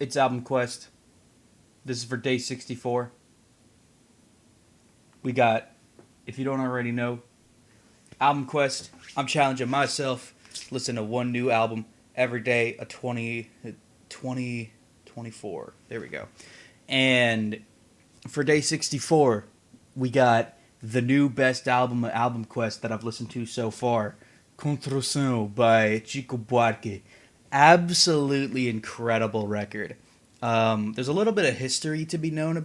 It's Album Quest. This is for day 64. We got, if you don't already know, Album Quest. I'm challenging myself. Listen to one new album every day, a 24. There we go. And for day 64, we got the new best album of Album Quest that I've listened to so far, Construção by Chico Buarque. Absolutely incredible record. There's a little bit of history to be known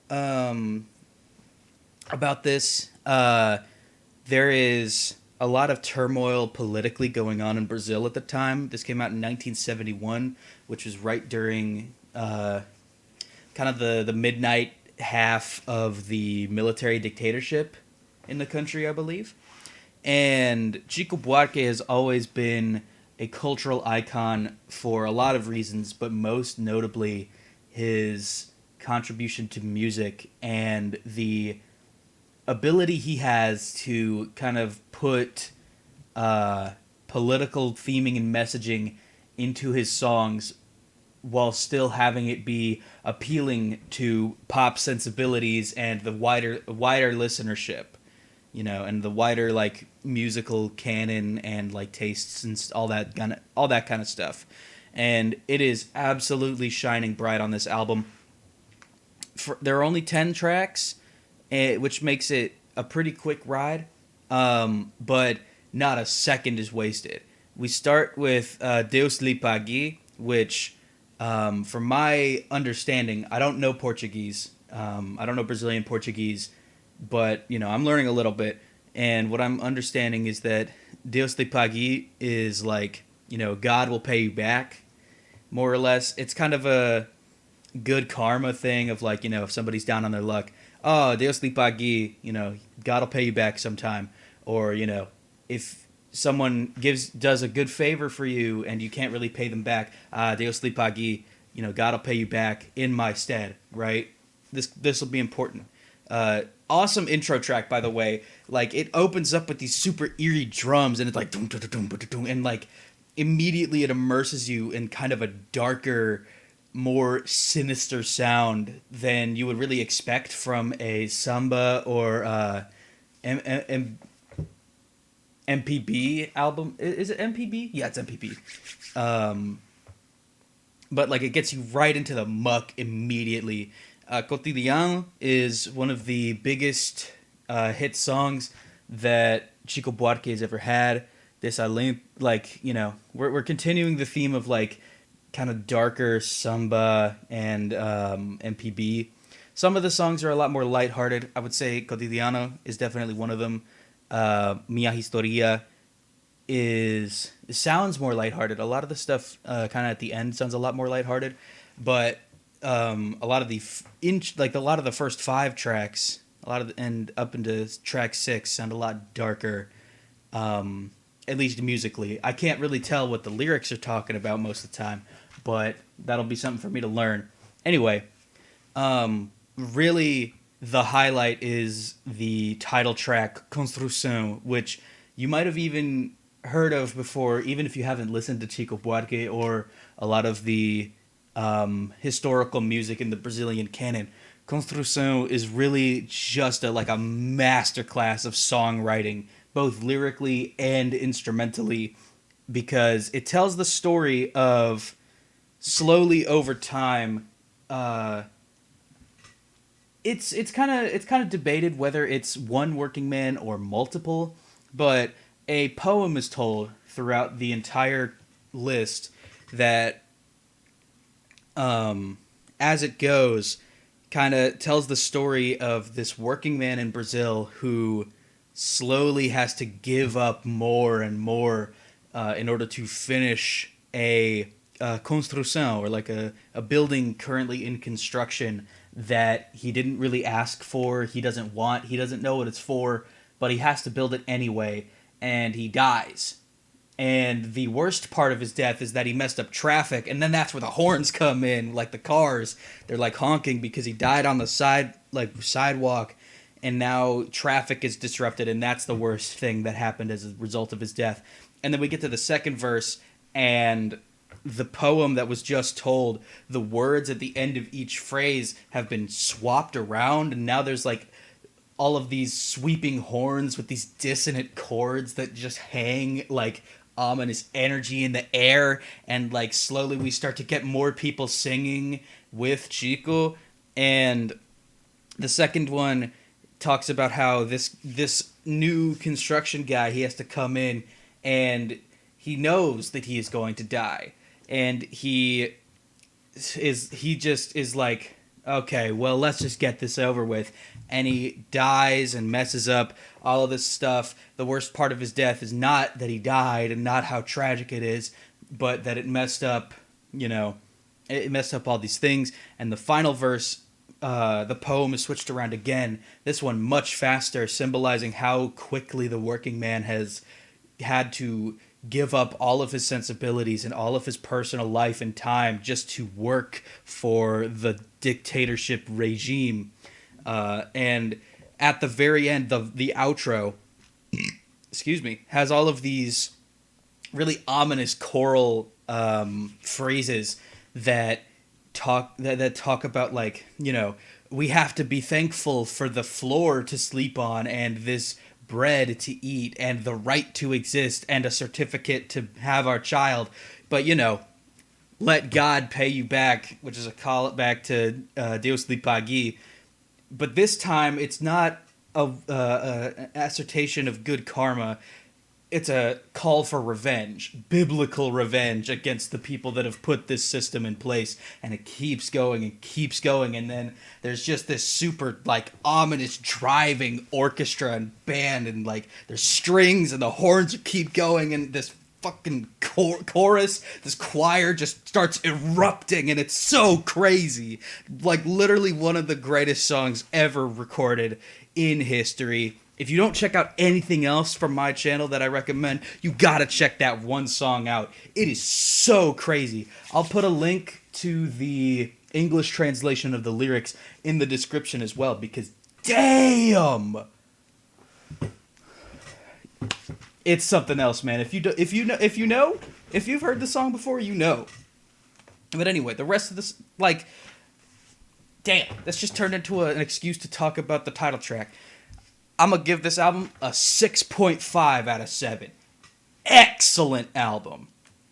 um, about this. There is a lot of turmoil politically going on in Brazil at the time. This came out in 1971, which was right during kind of the midnight half of the military dictatorship in the country, I believe. And Chico Buarque has always been a cultural icon for a lot of reasons, but most notably his contribution to music and the ability he has to kind of put political theming and messaging into his songs while still having it be appealing to pop sensibilities and the wider listenership, and the wider like musical canon and like tastes and all that kind of stuff. And it is absolutely shining bright on this album. There are only 10 tracks, which makes it a pretty quick ride, but not a second is wasted. We start with Deus lhe pague, which, from my understanding, I don't know Portuguese. I don't know Brazilian Portuguese, but I'm learning a little bit. And what I'm understanding is that Deus lhe pague is like, God will pay you back, more or less. It's kind of a good karma thing of like, if somebody's down on their luck, oh, Deus lhe pague, God will pay you back sometime. Or, if someone does a good favor for you and you can't really pay them back, Deus lhe pague, God will pay you back in my stead, right? This will be important. Awesome intro track, by the way. Like, it opens up with these super eerie drums, and it's like, dum, dum, dum, dum, dum, and like immediately it immerses you in kind of a darker, more sinister sound than you would really expect from a samba or MPB album. Is it MPB? Yeah, it's MPB. But like it gets you right into the muck immediately. Cotidiano is one of the biggest hit songs that Chico Buarque has ever had. We're continuing the theme of like kind of darker samba and MPB. Some of the songs are a lot more lighthearted. I would say Cotidiano is definitely one of them. Mia Historia sounds more lighthearted. A lot of the stuff kind of at the end sounds a lot more lighthearted, but a lot of a lot of the first 5 tracks, and up into track 6 sound a lot darker. At least musically, I can't really tell what the lyrics are talking about most of the time, but that'll be something for me to learn. Anyway, really the highlight is the title track Construção, which you might have even heard of before, even if you haven't listened to Chico Buarque or a lot of the historical music in the Brazilian canon. Construção is really just a masterclass of songwriting, both lyrically and instrumentally, because it tells the story of slowly over time. It's kind of debated whether it's one working man or multiple, but a poem is told throughout the entire list that, as it goes, kind of tells the story of this working man in Brazil who slowly has to give up more and more in order to finish a construção, or like a building currently in construction that he didn't really ask for, he doesn't want, he doesn't know what it's for, but he has to build it anyway, and he dies. And the worst part of his death is that he messed up traffic, and then that's where the horns come in, like the cars. They're like honking because he died on the sidewalk, and now traffic is disrupted, and that's the worst thing that happened as a result of his death. And then we get to the second verse, and the poem that was just told, the words at the end of each phrase have been swapped around, and now there's like all of these sweeping horns with these dissonant chords that just hang like ominous energy in the air, and like slowly we start to get more people singing with Chico. And the second one talks about how this new construction guy, he has to come in, and he knows that he is going to die, and he just is like, okay, well, let's just get this over with. And he dies and messes up all of this stuff. The worst part of his death is not that he died and not how tragic it is, but that it messed up, it messed up all these things. And the final verse, the poem is switched around again, this one much faster, symbolizing how quickly the working man has had to give up all of his sensibilities and all of his personal life and time just to work for the dictatorship regime. And at the very end, the outro, excuse me, has all of these really ominous choral phrases that talk about, like, we have to be thankful for the floor to sleep on and this bread to eat and the right to exist and a certificate to have our child, but let God pay you back, which is a call back to Deus lhe pague. But this time it's not an assertion of good karma. It's a call for revenge, biblical revenge against the people that have put this system in place. And it keeps going and keeps going. And then there's just this super, like, ominous driving orchestra and band. And, like, there's strings and the horns keep going. And this fucking chorus, this choir just starts erupting. And it's so crazy. Like, literally one of the greatest songs ever recorded in history. If you don't check out anything else from my channel that I recommend, you gotta check that one song out. It is so crazy. I'll put a link to the English translation of the lyrics in the description as well, because damn, it's something else, man. If you've heard the song before, you know. But anyway, the rest of this, like, damn, this just turned into an excuse to talk about the title track. I'm going to give this album a 6.5 out of 7. Excellent album.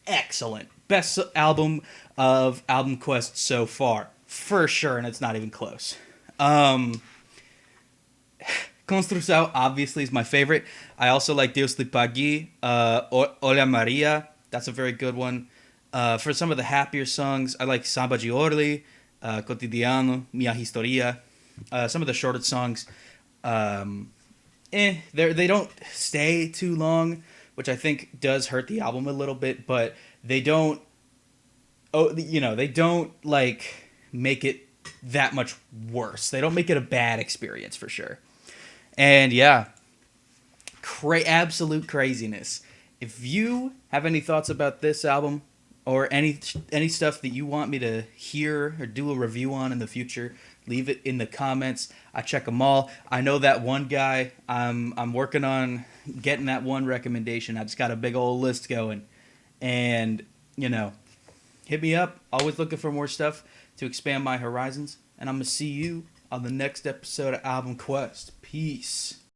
Excellent. Best album of Album Quest so far. For sure, and it's not even close. Construção, obviously, is my favorite. I also like Deus lhe pague. Olha Maria. That's a very good one. For some of the happier songs, I like Samba de Orly, Cotidiano, Minha Historia. Some of the shorter songs, they don't stay too long, which I think does hurt the album a little bit, but they don't, they don't, like, make it that much worse. They don't make it a bad experience, for sure. And yeah, absolute craziness. If you have any thoughts about this album, or any stuff that you want me to hear or do a review on in the future, leave it in the comments. I check them all. I know that one guy. I'm working on getting that one recommendation. I just got a big old list going. And, hit me up. Always looking for more stuff to expand my horizons. And I'm going to see you on the next episode of Album Quest. Peace.